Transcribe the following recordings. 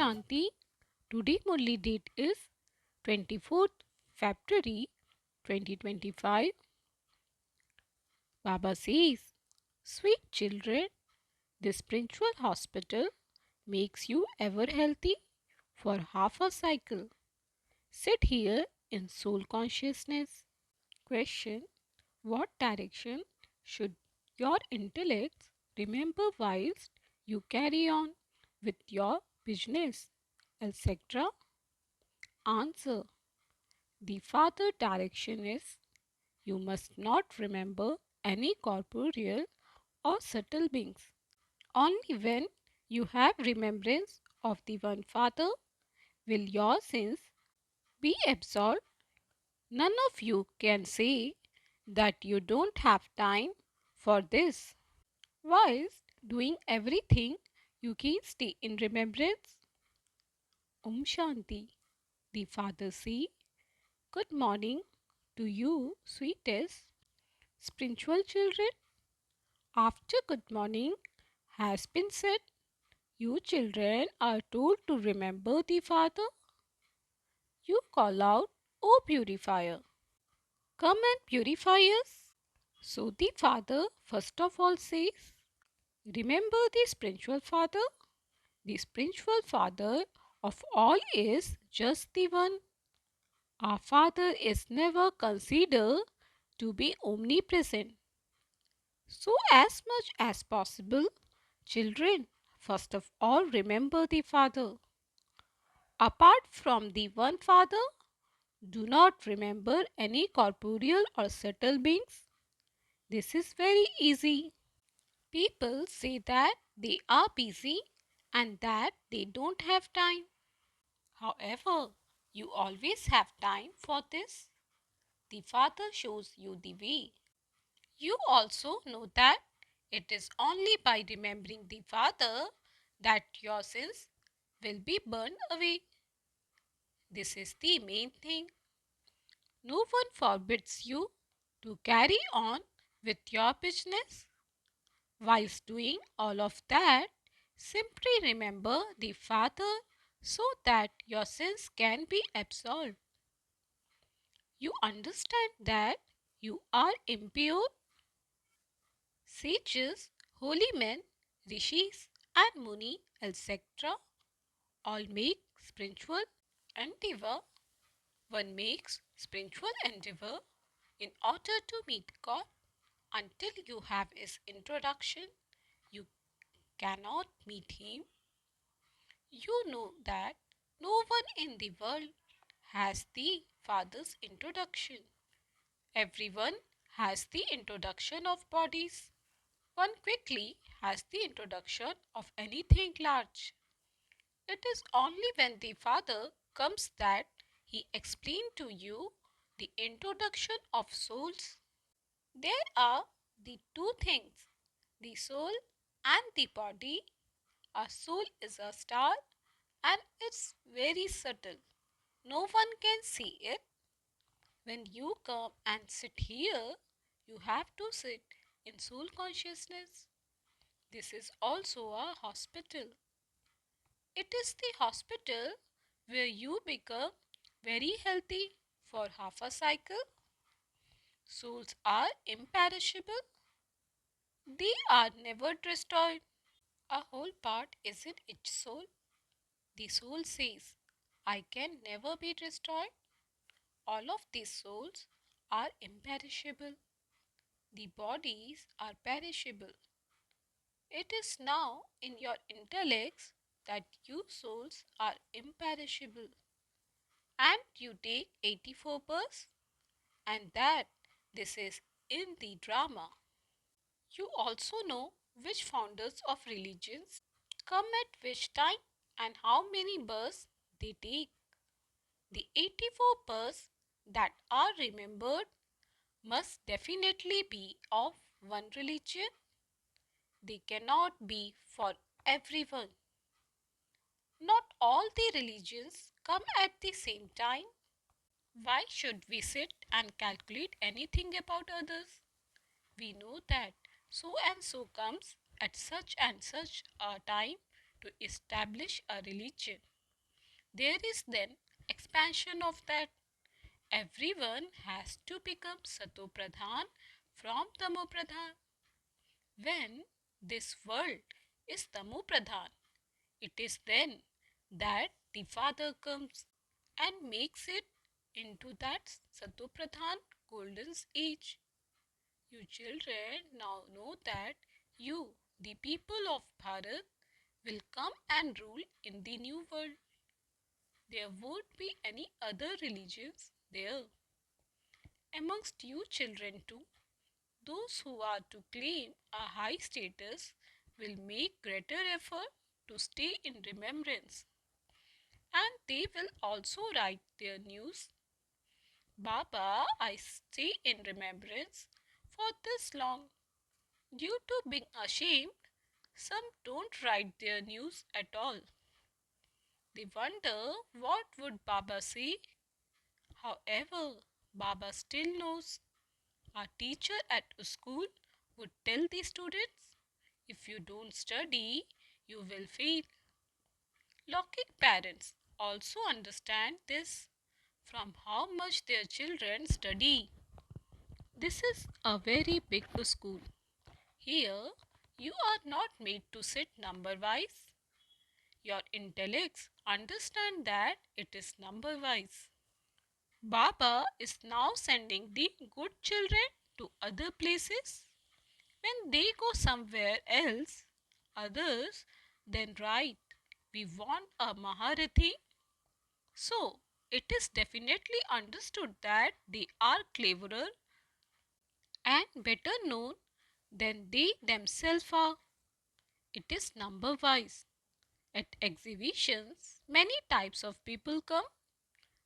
Shanti. Today Murli date is 24th February 2025. Baba says, sweet children, this spiritual hospital makes you ever healthy for half a cycle. Sit here in soul consciousness. Question: what direction should your intellects remember whilst you carry on with your business, etc.? Answer: the farther direction is you must not remember any corporeal or subtle beings. Only when you have remembrance of the one Father will your sins be absolved. None of you can say that you don't have time for this. Whilst doing everything, you can stay in remembrance. Om Shanti. The Father say, good morning to you, sweetest spiritual children. After good morning has been said, you children are told to remember the Father. You call out, O purifier, come and purify us. So the Father first of all says, remember the spiritual Father. The spiritual Father of all is just the one. Our Father is never considered to be omnipresent. So as much as possible, children, first of all remember the Father. Apart from the one Father, do not remember any corporeal or subtle beings. This is very easy. People say that they are busy and that they don't have time. However, you always have time for this. The Father shows you the way. You also know that it is only by remembering the Father that your sins will be burned away. This is the main thing. No one forbids you to carry on with your business. Whilst doing all of that, simply remember the Father so that your sins can be absolved. You understand that you are impure. Sages, holy men, rishis, and muni, etc., all make spiritual endeavor. One makes spiritual endeavor in order to meet God. Until you have His introduction, you cannot meet Him. You know that no one in the world has the Father's introduction. Everyone has the introduction of bodies. One quickly has the introduction of anything large. It is only when the Father comes that He explains to you the introduction of souls. There are the two things, the soul and the body. A soul is a star and it's very subtle. No one can see it. When you come and sit here, you have to sit in soul consciousness. This is also a hospital. It is the hospital where you become very healthy for half a cycle. Souls are imperishable. They are never destroyed. A whole part is in each soul. The soul says, I can never be destroyed. All of these souls are imperishable. The bodies are perishable. It is now in your intellects that you souls are imperishable. And you take 84 births and that this is in the drama. You also know which founders of religions come at which time and how many births they take. The 84 births that are remembered must definitely be of one religion. They cannot be for everyone. Not all the religions come at the same time. Why should we sit and calculate anything about others? We know that so and so comes at such and such a time to establish a religion. There is then expansion of that. Everyone has to become Sato Pradhan from Tamo Pradhan. When this world is Tamo Pradhan, it is then that the Father comes and makes it into that Sato Pradhan golden age. You children now know that you, the people of Bharat, will come and rule in the new world. There won't be any other religions there. Amongst you children too, those who are to claim a high status will make greater effort to stay in remembrance. And they will also write their news. Baba, I stay in remembrance for this long. Due to being ashamed, some don't write their news at all. They wonder what would Baba say. However, Baba still knows. Our teacher at school would tell the students, if you don't study, you will fail. Logic parents also understand this from how much their children study. This is a very big school. Here, you are not made to sit number wise. Your intellects understand that it is number wise. Baba is now sending the good children to other places. When they go somewhere else, others then write, we want a Maharathi. So, it is definitely understood that they are cleverer and better known than they themselves are. It is number wise. At exhibitions, many types of people come,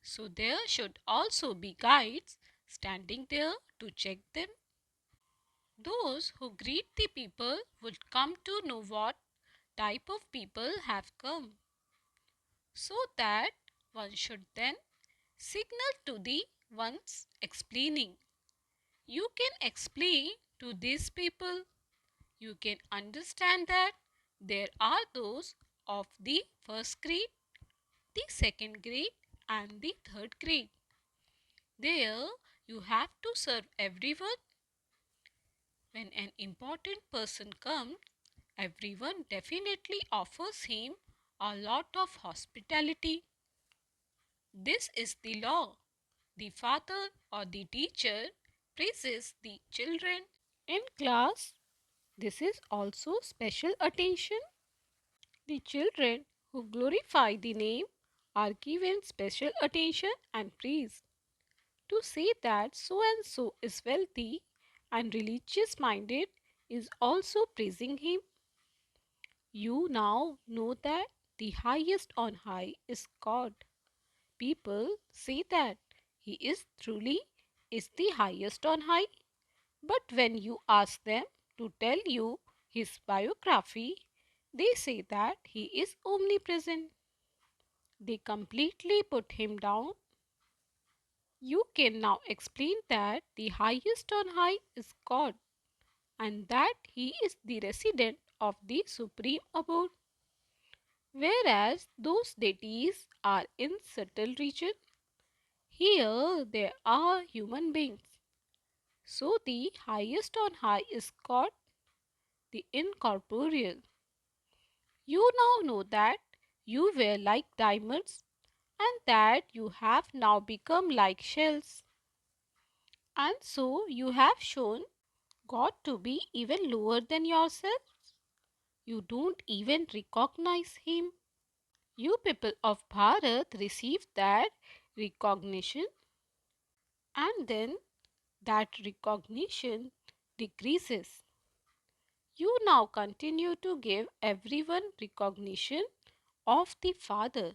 so there should also be guides standing there to check them. Those who greet the people would come to know what type of people have come, so that one should then signal to the ones explaining. You can explain to these people. You can understand that there are those of the first grade, the second grade, and the third grade. There you have to serve everyone. When an important person comes, everyone definitely offers him a lot of hospitality. This is the law. The father or the teacher praises the children. In class, this is also special attention. The children who glorify the name are given special attention and praise. To say that so and so is wealthy and religious minded is also praising him. You now know that the highest on high is God. People say that he is truly is the highest on high. But when you ask them to tell you his biography, they say that he is omnipresent. They completely put him down. You can now explain that the highest on high is God and that he is the resident of the supreme abode, whereas those deities are in subtle region. Here there are human beings. So the highest on high is God, the incorporeal. You now know that you were like diamonds and that you have now become like shells. And so you have shown God to be even lower than yourselves. You don't even recognize Him. You people of Bharat received that recognition and then that recognition decreases. You now continue to give everyone recognition of the Father.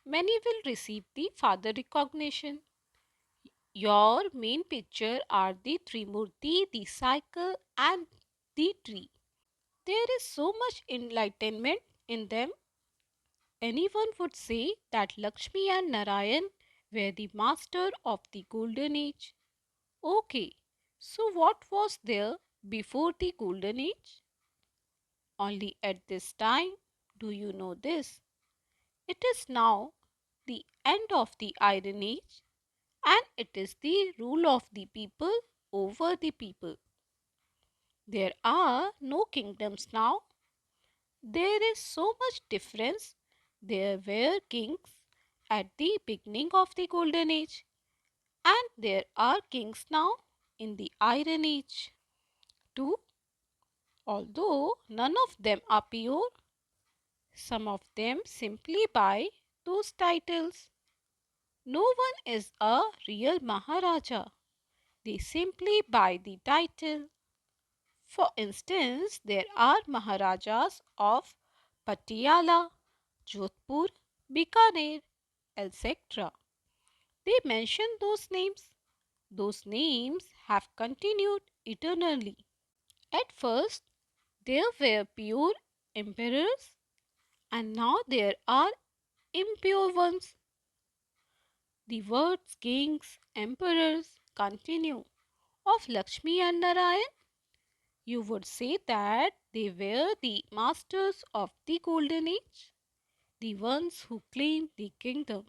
Many will receive the Father recognition. Your main picture are the Trimurti, the cycle, and the tree. There is so much enlightenment in them. Anyone would say that Lakshmi and Narayan were the master of the golden age. Okay, so what was there before the golden age? Only at this time do you know this. It is now the end of the Iron Age and it is the rule of the people over the people. There are no kingdoms now. There is so much difference. There were kings at the beginning of the Golden Age, and there are kings now in the Iron Age too, although none of them are pure. Some of them simply buy those titles. No one is a real Maharaja. They simply buy the title. For instance, there are Maharajas of Patiala, Jodhpur, Bikaner, etc. They mention those names. Those names have continued eternally. At first, there were pure emperors, and now there are impure ones. The words kings, emperors continue. Of Lakshmi and Narayan, you would say that they were the masters of the Golden Age, the ones who claimed the kingdom.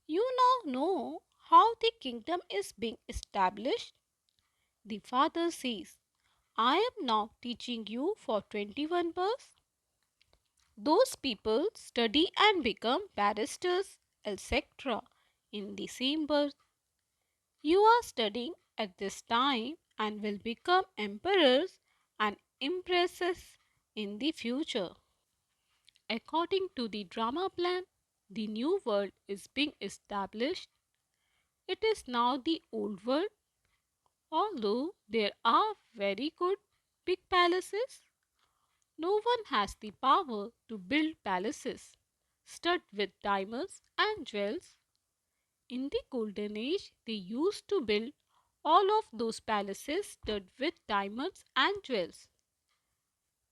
You now know how the kingdom is being established. The father says, I am now teaching you for 21 births. Those people study and become barristers, etc. in the same birth. You are studying at this time and will become emperors and empresses in the future. According to the drama plan, the new world is being established. It is now the old world, although there are very good big palaces. No one has the power to build palaces studded with diamonds and jewels. In the Golden Age, they used to build all of those palaces studded with diamonds and jewels.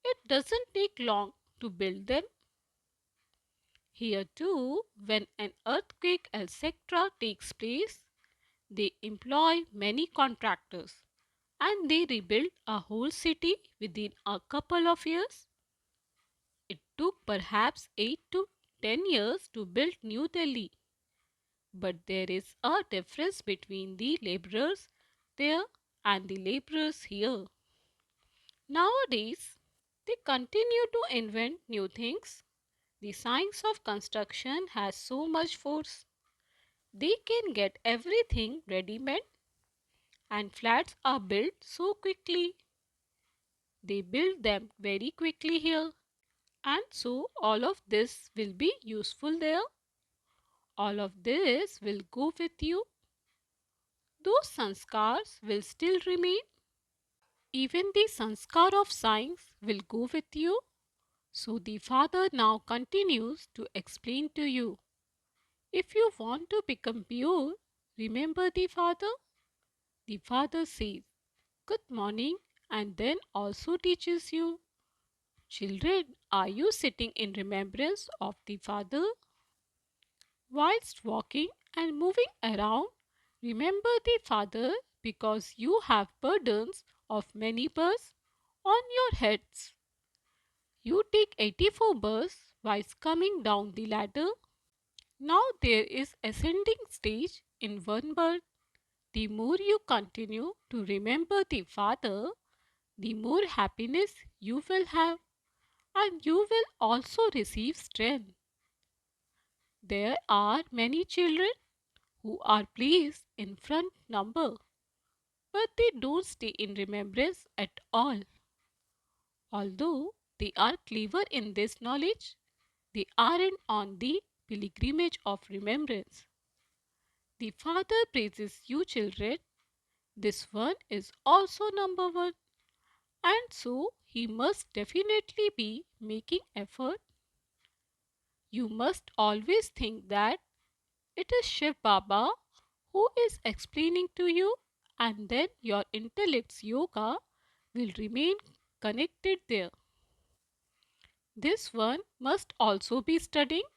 It doesn't take long to build them. Here too, when an earthquake etc. takes place, they employ many contractors and they rebuild a whole city within a couple of years. It took perhaps 8 to 10 years to build New Delhi. But there is a difference between the laborers there and the laborers here. Nowadays, they continue to invent new things. The science of construction has so much force. They can get everything ready made and flats are built so quickly. They build them very quickly here. And so all of this will be useful there. All of this will go with you. Those sanskars will still remain. Even the sanskar of science will go with you. So the father now continues to explain to you. If you want to become pure, remember the father. The father says, Good morning, and then also teaches you. Children, are you sitting in remembrance of the father? Whilst walking and moving around, remember the father because you have burdens of many births on your heads. You take 84 births whilst coming down the ladder. Now there is ascending stage in one birth. The more you continue to remember the father, the more happiness you will have and you will also receive strength. There are many children who are placed in front number, but they don't stay in remembrance at all. Although they are clever in this knowledge, they aren't on the pilgrimage of remembrance. The Father praises you children. This one is also number one, and so he must definitely be making effort. You must always think that it is Shiv Baba who is explaining to you, and then your intellect's yoga will remain connected there. This one must also be studying.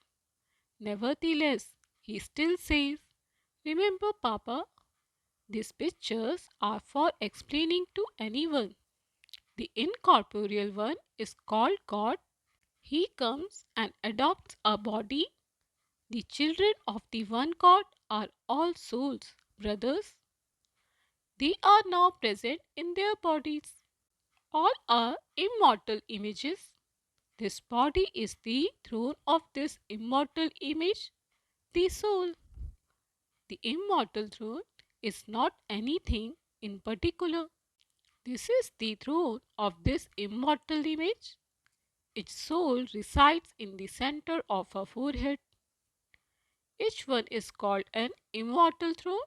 Nevertheless, he still says, Remember, Papa, these pictures are for explaining to anyone. The incorporeal one is called God. He comes and adopts a body. The children of the one God are all souls, brothers. They are now present in their bodies. All are immortal images. This body is the throne of this immortal image, the soul. The immortal throne is not anything in particular. This is the throne of this immortal image. Its soul resides in the center of her forehead. Each one is called an immortal throne.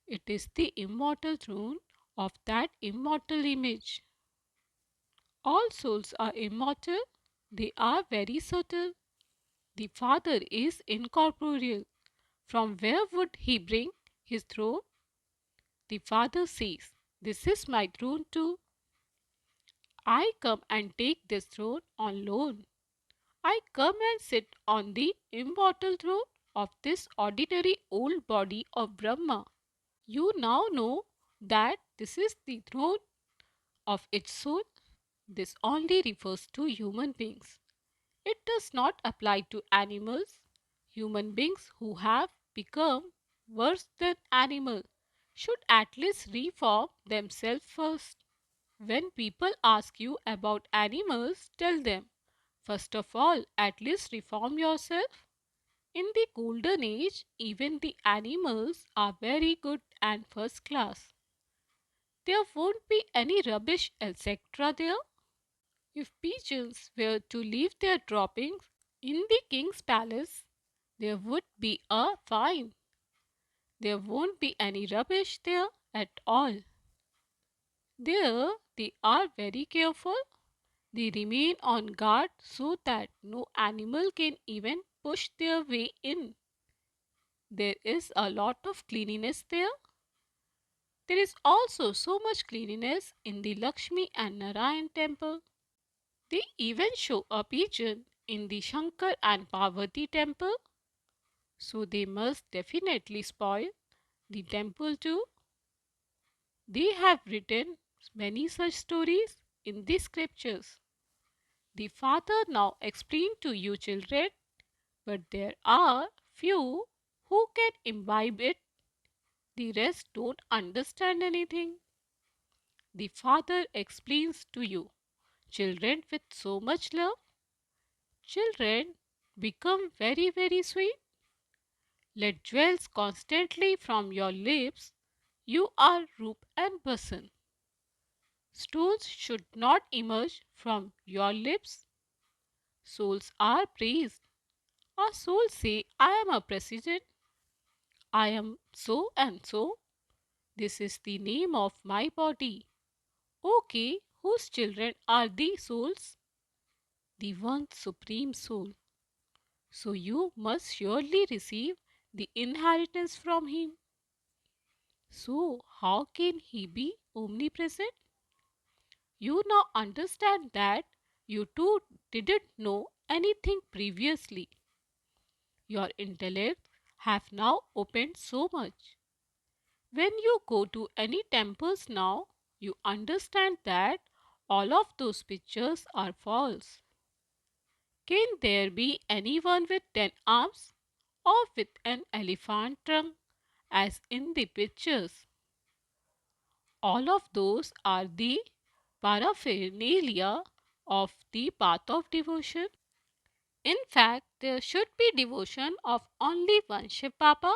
It is the immortal throne of that immortal image. All souls are immortal. They are very subtle. The Father is incorporeal. From where would he bring his throne? The Father says, "This is my throne too. I come and take this throne on loan. I come and sit on the immortal throne of this ordinary old body of Brahma." You now know that this is the throne of its soul. This only refers to human beings. It does not apply to animals. Human beings who have become worse than animals should at least reform themselves first. When people ask you about animals, tell them, first of all, at least reform yourself. In the golden age, even the animals are very good and first class. There won't be any rubbish, etc. there. If pigeons were to leave their droppings in the king's palace, there would be a fine. There won't be any rubbish there at all. There they are very careful. They remain on guard so that no animal can even push their way in. There is a lot of cleanliness there. There is also so much cleanliness in the Lakshmi and Narayan temple. They even show a pigeon in the Shankar and Parvati temple. So they must definitely spoil the temple too. They have written many such stories in the scriptures. The Father now explained to you children, but there are few who can imbibe it. The rest don't understand anything. The Father explains to you, children, with so much love. Children, become very, very sweet. Let jewels constantly from your lips. You are Roop and Basan. Stones should not emerge from your lips. Souls are praised. Our souls say, I am a president. I am so and so. This is the name of my body. Okay, whose children are the souls? The one supreme soul. So you must surely receive the inheritance from him. So how can he be omnipresent? You now understand that you too didn't know anything previously. Your intellect have now opened so much. When you go to any temples now, you understand that all of those pictures are false. Can there be anyone with 10 arms or with an elephant trunk as in the pictures? All of those are the paraphernalia of the path of devotion. In fact, there should be devotion of only one Shiv Baba,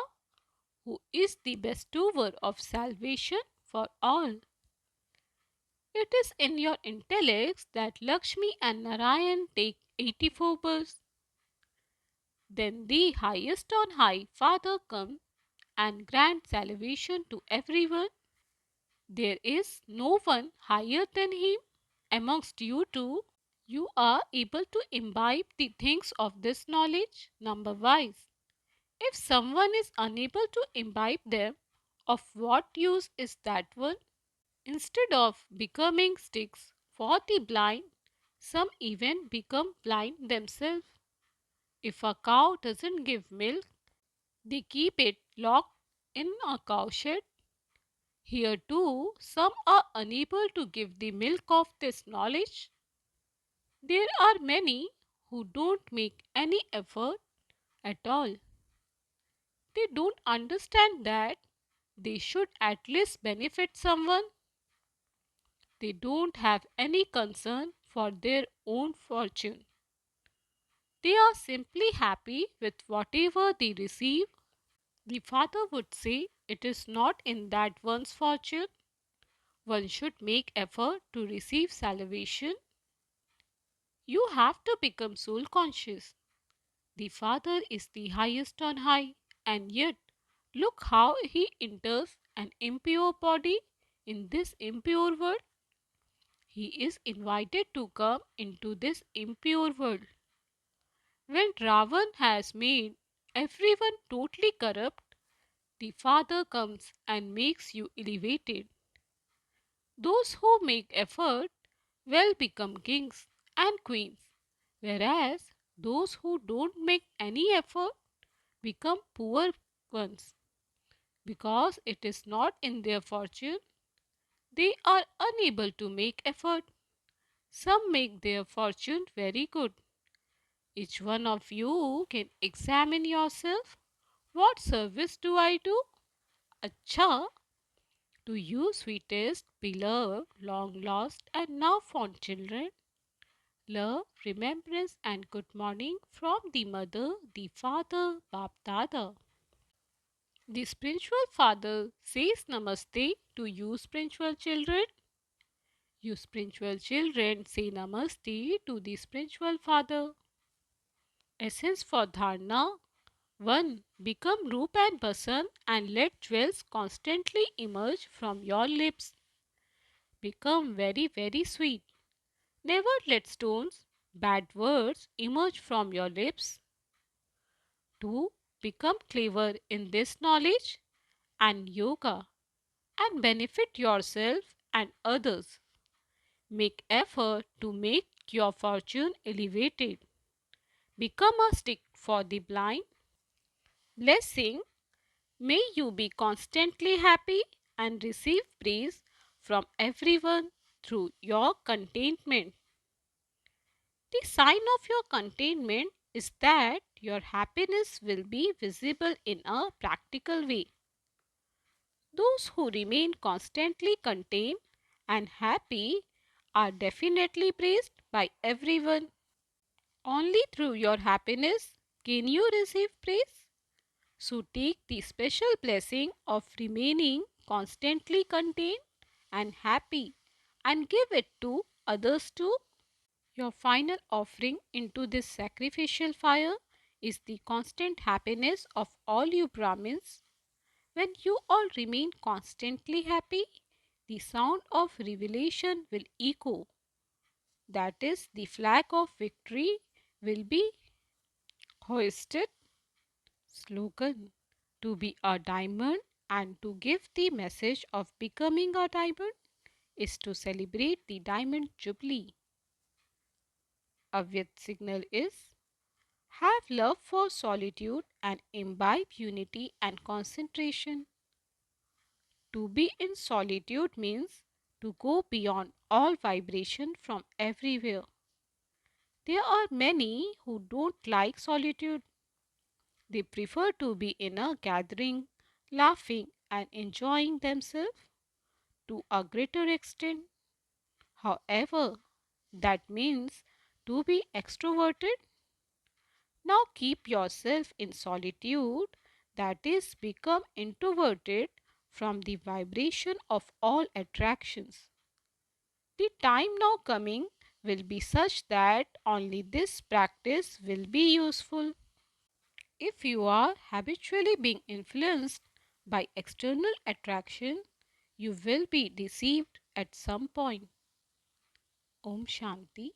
who is the bestower of salvation for all. It is in your intellects that Lakshmi and Narayan take 84 births. Then the highest on high Father comes and grants salvation to everyone. There is no one higher than him. Amongst you two, you are able to imbibe the things of this knowledge number wise. If someone is unable to imbibe them, of what use is that one? Instead of becoming sticks for the blind, some even become blind themselves. If a cow doesn't give milk, they keep it locked in a cowshed. Here too, some are unable to give the milk of this knowledge. There are many who don't make any effort at all. They don't understand that they should at least benefit someone. They don't have any concern for their own fortune. They are simply happy with whatever they receive. The father would say it is not in that one's fortune. One should make effort to receive salvation. You have to become soul conscious. The Father is the highest on high, and yet look how he enters an impure body in this impure world. He is invited to come into this impure world. When Ravan has made everyone totally corrupt, the Father comes and makes you elevated. Those who make effort will become kings and queens, whereas those who don't make any effort become poor ones. Because it is not in their fortune, they are unable to make effort. Some make their fortune very good. Each one of you can examine yourself. What service do I do? Acha, to you, sweetest, beloved, long lost, and now found children, love, remembrance, and good morning from the mother, the father, Bap Dada. The spiritual father says namaste to you, spiritual children. You spiritual children say namaste to the spiritual father. Essence for dharana 1. Become Roop and Basan and let jewels constantly emerge from your lips. Become very, very sweet. Never let stones, bad words emerge from your lips. 2. Become clever in this knowledge and yoga and benefit yourself and others. Make effort to make your fortune elevated. Become a stick for the blind. Blessing, may you be constantly happy and receive praise from everyone through your contentment. The sign of your contentment is that your happiness will be visible in a practical way. Those who remain constantly content and happy are definitely praised by everyone. Only through your happiness can you receive praise. So take the special blessing of remaining constantly content and happy and give it to others too. Your final offering into this sacrificial fire is the constant happiness of all you Brahmins. When you all remain constantly happy, the sound of revelation will echo. That is, the flag of victory will be hoisted. Slogan: to be a diamond and to give the message of becoming a diamond is to celebrate the diamond jubilee. Avyat signal is have love for solitude and imbibe unity and concentration. To be in solitude means to go beyond all vibration from everywhere. There are many who don't like solitude. They prefer to be in a gathering, laughing and enjoying themselves to a greater extent. However, that means to be extroverted. Now keep yourself in solitude, that is, become introverted from the vibration of all attractions. The time now coming will be such that only this practice will be useful. If you are habitually being influenced by external attraction, you will be deceived at some point. Om Shanti.